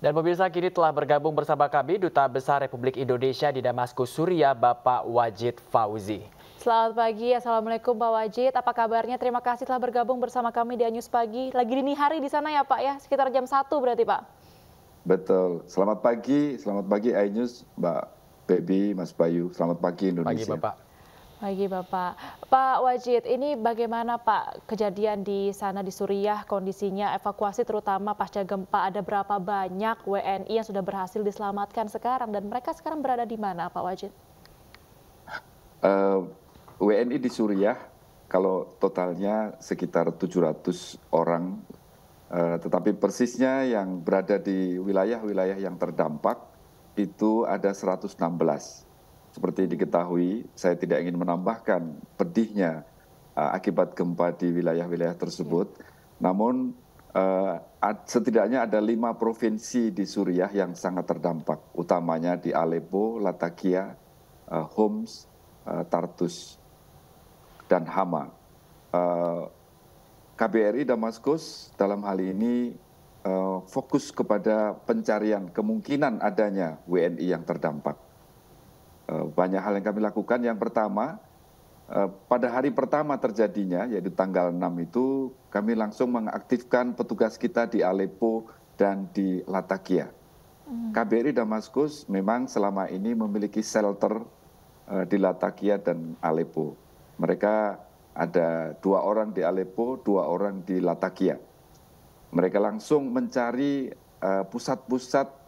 Dan pemirsa kini telah bergabung bersama kami Duta Besar Republik Indonesia di Damaskus, Suriah, Bapak Wajid Fauzi. Selamat pagi, Assalamualaikum Pak Wajid. Apa kabarnya? Terima kasih telah bergabung bersama kami di Anyus Pagi. Lagi dini hari di sana ya Pak ya, sekitar jam 1 berarti Pak? Betul. Selamat pagi Ainus, Mbak Baby, Mas Bayu. Selamat pagi Pagi Indonesia. Bapak. Pagi Bapak. Pak Wajid, ini bagaimana Pak kejadian di sana di Suriah, kondisinya evakuasi terutama pasca gempa, ada berapa banyak WNI yang sudah berhasil diselamatkan sekarang dan mereka sekarang berada di mana Pak Wajid? WNI di Suriah kalau totalnya sekitar 700 orang, tetapi persisnya yang berada di wilayah-wilayah yang terdampak itu ada 116. Seperti diketahui, saya tidak ingin menambahkan pedihnya akibat gempa di wilayah-wilayah tersebut. Namun setidaknya ada 5 provinsi di Suriah yang sangat terdampak, utamanya di Aleppo, Latakia, Homs, Tartus, dan Hama. KBRI Damaskus dalam hal ini fokus kepada pencarian kemungkinan adanya WNI yang terdampak. Banyak hal yang kami lakukan. Yang pertama, pada hari pertama terjadinya, yaitu tanggal 6 itu, kami langsung mengaktifkan petugas kita di Aleppo dan di Latakia. KBRI Damaskus memang selama ini memiliki shelter di Latakia dan Aleppo. Mereka ada 2 orang di Aleppo, 2 orang di Latakia. Mereka langsung mencari pusat-pusat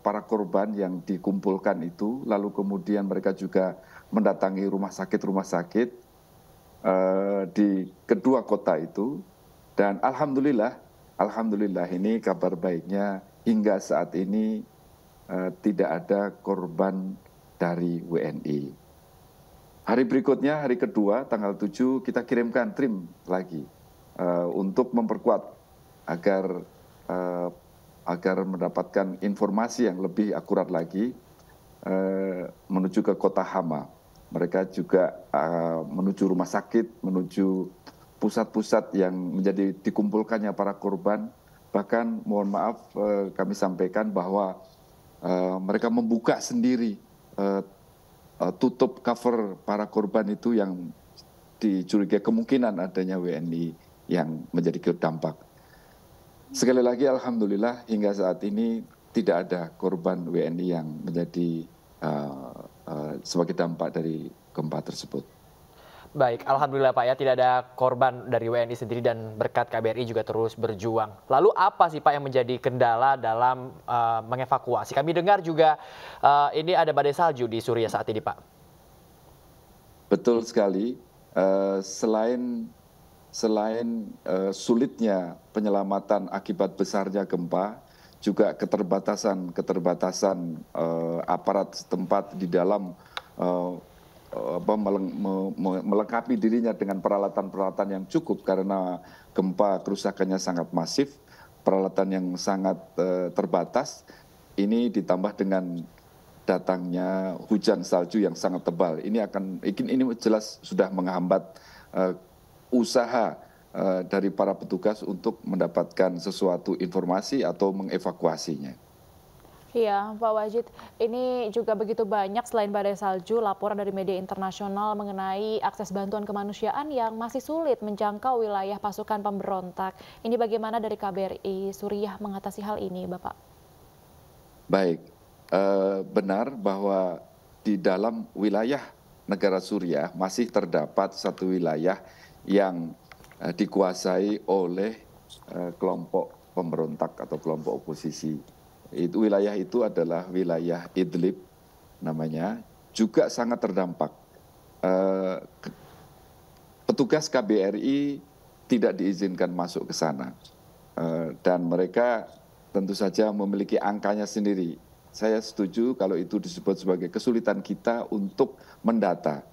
para korban yang dikumpulkan itu, lalu kemudian mereka juga mendatangi rumah sakit di kedua kota itu, dan alhamdulillah ini kabar baiknya hingga saat ini tidak ada korban dari WNI. Hari berikutnya, hari kedua, tanggal 7, kita kirimkan tim lagi untuk memperkuat agar mendapatkan informasi yang lebih akurat lagi menuju ke kota Hama. Mereka juga menuju rumah sakit, menuju pusat-pusat yang menjadi dikumpulkannya para korban. Bahkan mohon maaf kami sampaikan bahwa mereka membuka sendiri tutup cover para korban itu yang dicurigai kemungkinan adanya WNI yang menjadi terdampak. Sekali lagi alhamdulillah hingga saat ini tidak ada korban WNI yang menjadi sebagai dampak dari gempa tersebut. Baik, alhamdulillah Pak ya, tidak ada korban dari WNI sendiri dan berkat KBRI juga terus berjuang. Lalu apa sih Pak yang menjadi kendala dalam mengevakuasi? Kami dengar juga ini ada badai salju di Suriah saat ini Pak. Betul sekali. Selain sulitnya penyelamatan akibat besarnya gempa, juga keterbatasan aparat setempat di dalam melengkapi dirinya dengan peralatan-peralatan yang cukup karena gempa kerusakannya sangat masif, peralatan yang sangat terbatas. Ini ditambah dengan datangnya hujan salju yang sangat tebal. Ini jelas sudah menghambat usaha dari para petugas untuk mendapatkan sesuatu informasi atau mengevakuasinya. Iya, Pak Wajid, ini juga begitu banyak selain badai salju, laporan dari media internasional mengenai akses bantuan kemanusiaan yang masih sulit menjangkau wilayah pasukan pemberontak. Ini bagaimana dari KBRI Suriah mengatasi hal ini, Bapak? Baik, benar bahwa di dalam wilayah negara Suriah masih terdapat satu wilayah yang dikuasai oleh kelompok pemberontak atau kelompok oposisi. Wilayah itu adalah wilayah Idlib namanya, juga sangat terdampak. Petugas KBRI tidak diizinkan masuk ke sana. Dan mereka tentu saja memiliki angkanya sendiri. Saya setuju kalau itu disebut sebagai kesulitan kita untuk mendata.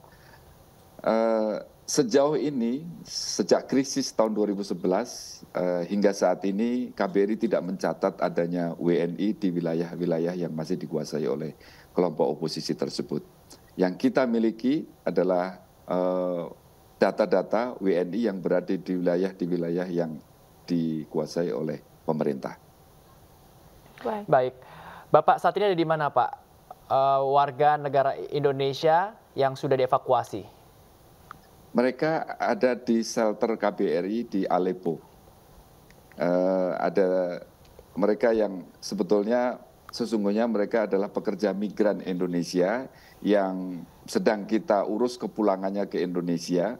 Sejauh ini, sejak krisis tahun 2011 hingga saat ini, KBRI tidak mencatat adanya WNI di wilayah-wilayah yang masih dikuasai oleh kelompok oposisi tersebut. Yang kita miliki adalah data-data WNI yang berada di wilayah yang dikuasai oleh pemerintah. Baik. Bapak saat ini ada di mana, Pak? Warga negara Indonesia yang sudah dievakuasi. Mereka ada di shelter KBRI di Aleppo. Ada mereka yang sebetulnya sesungguhnya mereka adalah pekerja migran Indonesia yang sedang kita urus kepulangannya ke Indonesia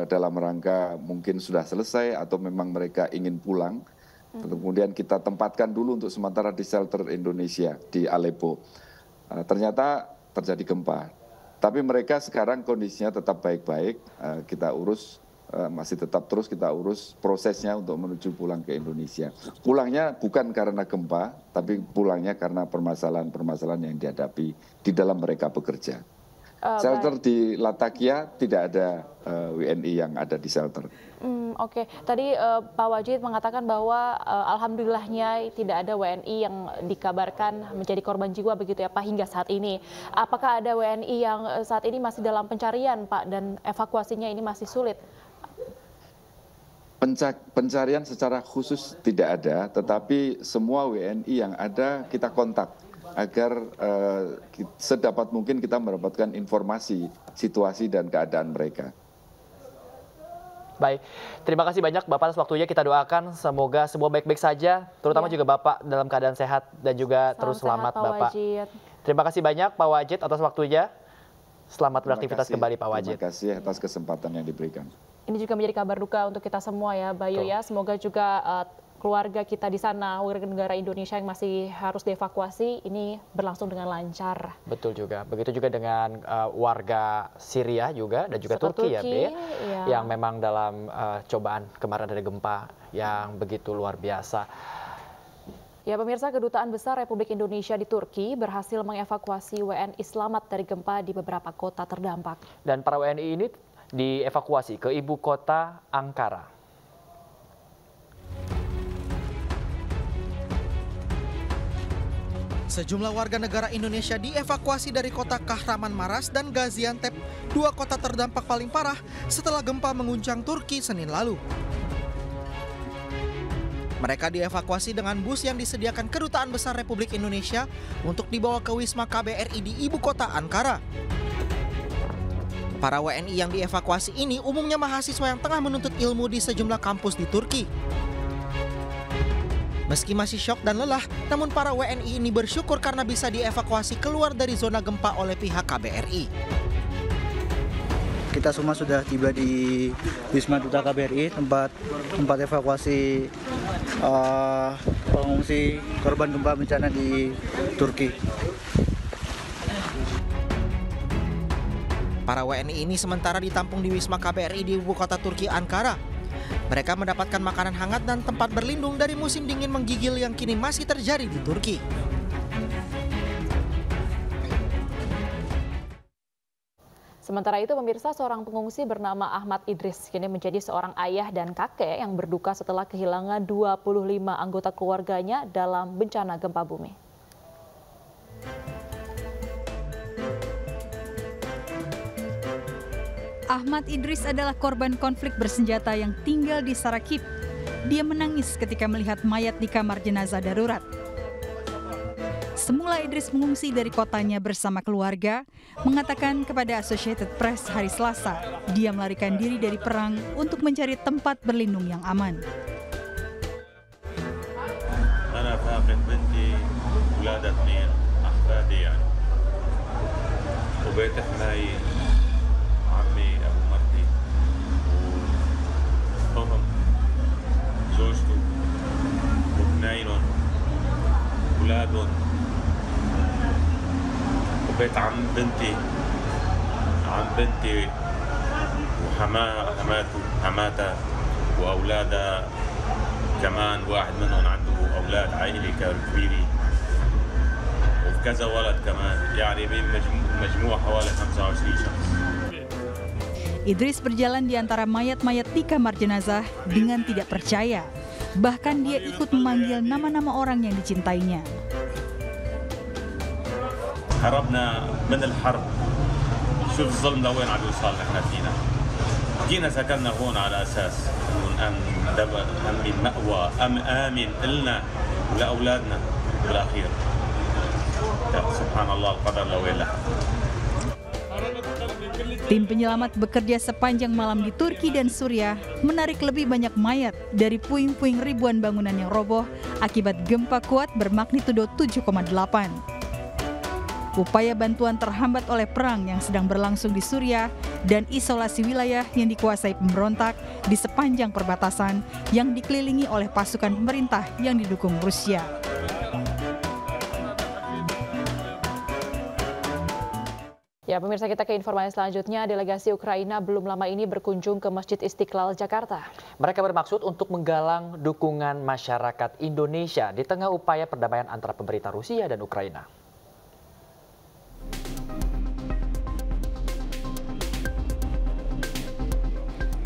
dalam rangka mungkin sudah selesai atau memang mereka ingin pulang. Kemudian kita tempatkan dulu untuk sementara di shelter Indonesia di Aleppo. Ternyata terjadi gempa. Tapi mereka sekarang kondisinya tetap baik-baik, kita urus, masih tetap terus kita urus prosesnya untuk menuju pulang ke Indonesia. Pulangnya bukan karena gempa, tapi pulangnya karena permasalahan-permasalahan yang dihadapi di dalam mereka bekerja. Shelter di Latakia tidak ada WNI yang ada di shelter. Oke, tadi Pak Wajid mengatakan bahwa alhamdulillahnya tidak ada WNI yang dikabarkan menjadi korban jiwa begitu ya Pak hingga saat ini. Apakah ada WNI yang saat ini masih dalam pencarian Pak dan evakuasinya ini masih sulit? Pencarian secara khusus tidak ada, tetapi semua WNI yang ada kita kontak agar sedapat mungkin kita mendapatkan informasi, situasi dan keadaan mereka. Baik, terima kasih banyak Bapak atas waktunya. Kita doakan semoga semua baik-baik saja, terutama juga Bapak dalam keadaan sehat dan juga terus selamat Bapak. Wajid. Terima kasih banyak Pak Wajid atas waktunya. Selamat beraktivitas kembali Pak Wajid. Terima kasih atas kesempatan yang diberikan. Ini juga menjadi kabar duka untuk kita semua ya Bayu ya. Semoga juga keluarga kita di sana, warga negara Indonesia yang masih harus dievakuasi, ini berlangsung dengan lancar. Betul juga. Begitu juga dengan warga Syria juga dan juga Turki ya, Be, iya. yang memang dalam cobaan kemarin ada gempa yang begitu luar biasa. Ya pemirsa, Kedutaan Besar Republik Indonesia di Turki berhasil mengevakuasi WNI selamat dari gempa di beberapa kota terdampak. Dan para WNI ini dievakuasi ke ibu kota Ankara. Sejumlah warga negara Indonesia dievakuasi dari kota Kahramanmaras dan Gaziantep, dua kota terdampak paling parah setelah gempa mengguncang Turki Senin lalu. Mereka dievakuasi dengan bus yang disediakan Kedutaan Besar Republik Indonesia untuk dibawa ke Wisma KBRI di ibu kota Ankara. Para WNI yang dievakuasi ini umumnya mahasiswa yang tengah menuntut ilmu di sejumlah kampus di Turki. Meski masih syok dan lelah, namun para WNI ini bersyukur karena bisa dievakuasi keluar dari zona gempa oleh pihak KBRI. Kita semua sudah tiba di Wisma Duta KBRI, tempat evakuasi pengungsi korban gempa bencana di Turki. Para WNI ini sementara ditampung di Wisma KBRI di ibu kota Turki Ankara. Mereka mendapatkan makanan hangat dan tempat berlindung dari musim dingin menggigil yang kini masih terjadi di Turki. Sementara itu pemirsa, seorang pengungsi bernama Ahmad Idris kini menjadi seorang ayah dan kakek yang berduka setelah kehilangan 25 anggota keluarganya dalam bencana gempa bumi. Ahmad Idris adalah korban konflik bersenjata yang tinggal di Sarakip. Dia menangis ketika melihat mayat di kamar jenazah darurat. Semula Idris mengungsi dari kotanya bersama keluarga, mengatakan kepada Associated Press hari Selasa, dia melarikan diri dari perang untuk mencari tempat berlindung yang aman. بيت عم بنتي وحماتها واولادها كمان واحد منهم عنده اولاد عائله كبيره وكذا ولد كمان يعني مجموع حوالي 25 شخص. Idris berjalan di antara mayat-mayat di kamar jenazah dengan tidak percaya. Bahkan dia ikut memanggil nama-nama orang yang dicintainya. هربنا من الحرب شوف الظلم لوين عم يوصل نحن فينا جينا سكننا هون على اساس انه نأمن مأوى امن لنا ولاولادنا بالاخير. Subhanallah qadar la wala. Tim penyelamat bekerja sepanjang malam di Turki dan Suriah menarik lebih banyak mayat dari puing-puing ribuan bangunan yang roboh akibat gempa kuat bermagnitudo 7,8. Upaya bantuan terhambat oleh perang yang sedang berlangsung di Suriah dan isolasi wilayah yang dikuasai pemberontak di sepanjang perbatasan yang dikelilingi oleh pasukan pemerintah yang didukung Rusia. Ya, pemirsa, kita ke informasi selanjutnya. Delegasi Ukraina belum lama ini berkunjung ke Masjid Istiqlal, Jakarta. Mereka bermaksud untuk menggalang dukungan masyarakat Indonesia di tengah upaya perdamaian antara pemerintah Rusia dan Ukraina.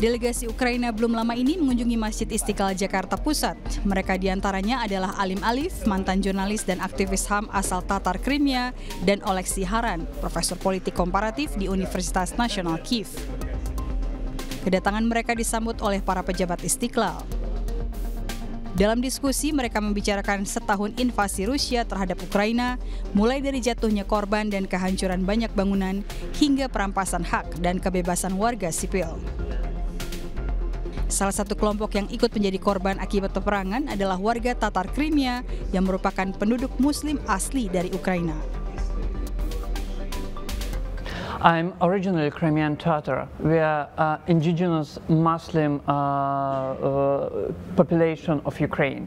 Delegasi Ukraina belum lama ini mengunjungi Masjid Istiqlal Jakarta Pusat. Mereka diantaranya adalah Alim Alif, mantan jurnalis dan aktivis HAM asal Tatar Crimea, dan Oleksiy Haran, profesor politik komparatif di Universitas Nasional Kiev. Kedatangan mereka disambut oleh para pejabat Istiqlal. Dalam diskusi, mereka membicarakan setahun invasi Rusia terhadap Ukraina, mulai dari jatuhnya korban dan kehancuran banyak bangunan, hingga perampasan hak dan kebebasan warga sipil. Salah satu kelompok yang ikut menjadi korban akibat peperangan adalah warga Tatar Crimea yang merupakan penduduk Muslim asli dari Ukraina. I'm originally Crimean Tatar. We are indigenous Muslim population of Ukraine.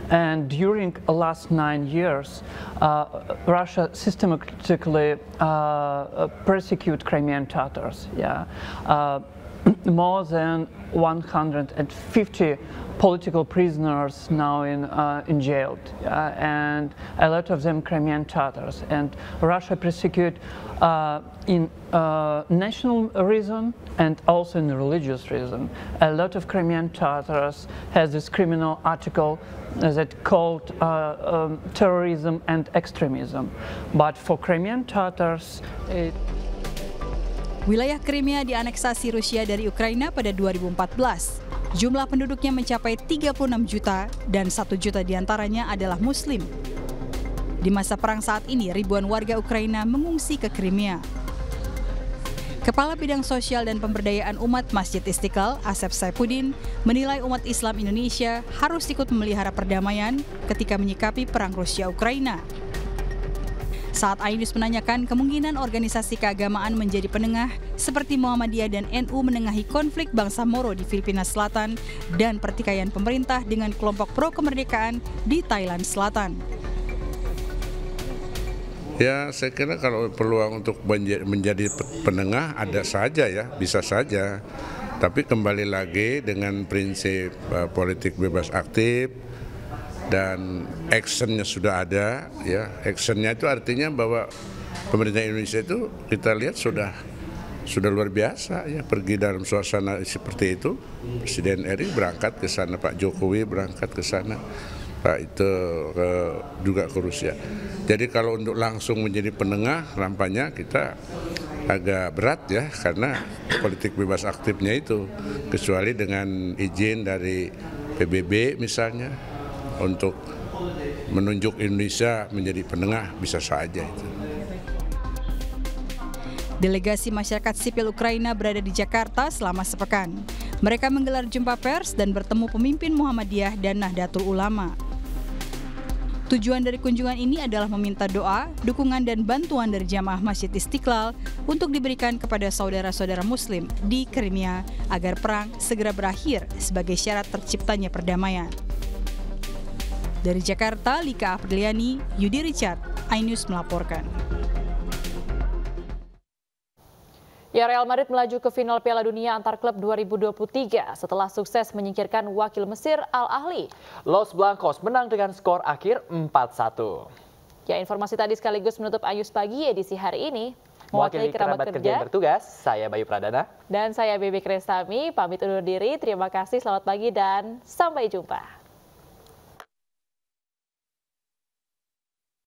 And during the last 9 years, Russia systematically persecute Crimean Tatars. Yeah. More than 150 political prisoners now in jail, and a lot of them Crimean Tatars. And Russia persecute in national reason and also in religious reason. A lot of Crimean Tatars has this criminal article that called terrorism and extremism. But for Crimean Tatars, Wilayah Crimea dianeksasi Rusia dari Ukraina pada 2014. Jumlah penduduknya mencapai 36 juta dan 1 juta diantaranya adalah Muslim. Di masa perang saat ini, ribuan warga Ukraina mengungsi ke Crimea. Kepala Bidang Sosial dan Pemberdayaan Umat Masjid Istiqlal, Asep Saifuddin, menilai umat Islam Indonesia harus ikut memelihara perdamaian ketika menyikapi perang Rusia-Ukraina. Saat Ainus menanyakan kemungkinan organisasi keagamaan menjadi penengah seperti Muhammadiyah dan NU menengahi konflik bangsa Moro di Filipina Selatan dan pertikaian pemerintah dengan kelompok pro-kemerdekaan di Thailand Selatan. Ya, saya kira kalau peluang untuk menjadi penengah ada saja ya, bisa saja. Tapi kembali lagi dengan prinsip politik bebas aktif, dan actionnya sudah ada, ya. Actionnya itu artinya bahwa pemerintah Indonesia itu kita lihat sudah luar biasa ya, pergi dalam suasana seperti itu. Presiden RI berangkat ke sana, Pak Jokowi berangkat ke sana, Pak itu juga ke Rusia. Jadi kalau untuk langsung menjadi penengah, nampaknya kita agak berat ya, karena politik bebas aktifnya itu, kecuali dengan izin dari PBB misalnya, untuk menunjuk Indonesia menjadi penengah, bisa saja itu. Delegasi masyarakat sipil Ukraina berada di Jakarta selama sepekan. Mereka menggelar jumpa pers dan bertemu pemimpin Muhammadiyah dan Nahdlatul Ulama. Tujuan dari kunjungan ini adalah meminta doa, dukungan dan bantuan dari jamaah Masjid Istiqlal untuk diberikan kepada saudara-saudara Muslim di Crimea agar perang segera berakhir sebagai syarat terciptanya perdamaian. Dari Jakarta, Lika Apriliani, Yudi Richard, iNews melaporkan. Ya, Real Madrid melaju ke final Piala Dunia antar klub 2023 setelah sukses menyingkirkan wakil Mesir Al Ahly. Los Blancos menang dengan skor akhir 4-1. Ya, informasi tadi sekaligus menutup iNews Pagi edisi hari ini. Mewakili kerabat kerja yang bertugas, saya Bayu Pradana. Dan saya Bebe Krestami, pamit undur diri. Terima kasih, selamat pagi dan sampai jumpa.